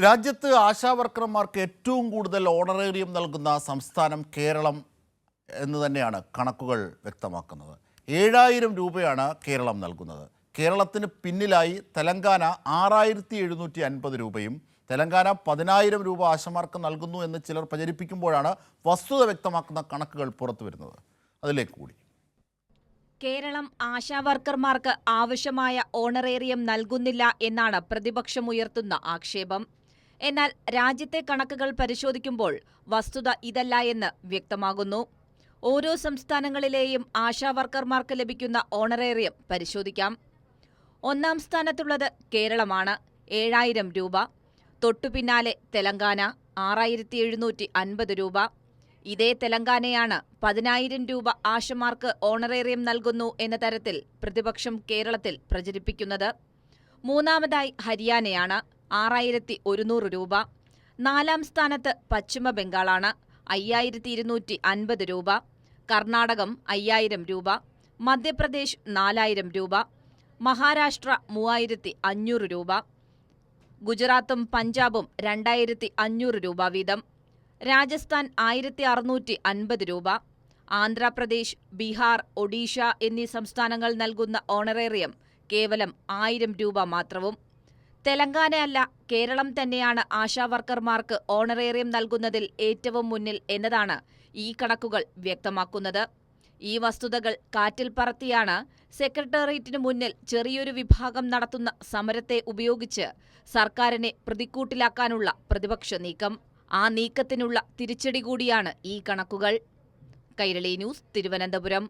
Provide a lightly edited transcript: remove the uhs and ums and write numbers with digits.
രാജ്യത്ത് ആശാവർക്കർമാർക്ക് ഏറ്റവും കൂടുതൽ ഓണറേറിയം നൽകുന്ന സംസ്ഥാനം കേരളം എന്ന് തന്നെയാണ് കണക്കുകൾ വ്യക്തമാക്കുന്നത്. 7000 രൂപയാണ് കേരളം നൽകുന്നത്. കേരളത്തിന് പിന്നിലായി തെലങ്കാന 6750 രൂപയും തെലങ്കാന 10000 രൂപ ആശമാർക്ക് നൽകുന്നു എന്ന് ചിലർ പ്രചരിപ്പിക്കുമ്പോഴാണ് വസ്തുത വ്യക്തമാക്കുന്ന കണക്കുകൾ പുറത്തു വരുന്നത്. അതിലേക്ക് കൂടി കേരളം ആശാവർക്കർമാർക്ക് ആവശ്യമായ ഓണറേറിയം നൽകുന്നില്ല എന്നാണ് പ്രതിപക്ഷമുയർത്തുന്ന ആക്ഷേപം. എന്നാൽ രാജ്യത്തെ കണക്കുകൾ പരിശോധിക്കുമ്പോൾ വസ്തുത ഇതല്ല എന്ന് വ്യക്തമാകുന്നു. ഓരോ സംസ്ഥാനങ്ങളിലെയും ആശാവർക്കർമാർക്ക് ലഭിക്കുന്ന ഓണറേറിയം പരിശോധിക്കാം. ഒന്നാം സ്ഥാനത്തുള്ളത് കേരളമാണ്, 7000 രൂപ. തൊട്ടുപിന്നാലെ തെലങ്കാന 6750 രൂപ. ഇതേ തെലങ്കാനയാണ് 10000 രൂപ ആശമാർക്ക് ഓണറേറിയം നൽകുന്നു എന്ന തരത്തിൽ പ്രതിപക്ഷം കേരളത്തിൽ പ്രചരിപ്പിക്കുന്നത്. മൂന്നാമതായി ഹരിയാനയാണ്, 6100 രൂപ. നാലാം സ്ഥാനത്ത് പശ്ചിമ ബംഗാളാണ്, 5250 രൂപ. കർണാടകം 5000 രൂപ. മധ്യപ്രദേശ് 4000 രൂപ. മഹാരാഷ്ട്ര 3500 രൂപ. ഗുജറാത്തും പഞ്ചാബും 2500 രൂപ വീതം. രാജസ്ഥാൻ 1650 രൂപ. ആന്ധ്രാപ്രദേശ്, ബീഹാർ, ഒഡീഷ എന്നീ സംസ്ഥാനങ്ങൾ നൽകുന്ന ഓണറേറിയം കേവലം 1000 രൂപ മാത്രവും. തെലങ്കാനയല്ല, കേരളം തന്നെയാണ് ആശാവർക്കർമാർക്ക് ഓണറേറിയം നൽകുന്നതിൽ ഏറ്റവും മുന്നിൽ എന്നതാണ് ഈ കണക്കുകൾ വ്യക്തമാക്കുന്നത്. ഈ വസ്തുതകൾ കാറ്റിൽ പറത്തിയാണ് സെക്രട്ടേറിയറ്റിനു മുന്നിൽ ചെറിയൊരു വിഭാഗം നടത്തുന്ന സമരത്തെ ഉപയോഗിച്ച് സർക്കാരിനെ പ്രതിക്കൂട്ടിലാക്കാനുള്ള പ്രതിപക്ഷ നീക്കം. ആ നീക്കത്തിനുള്ള തിരിച്ചടി കൂടിയാണ് ഈ കണക്കുകൾ. കൈരളി ന്യൂസ്, തിരുവനന്തപുരം.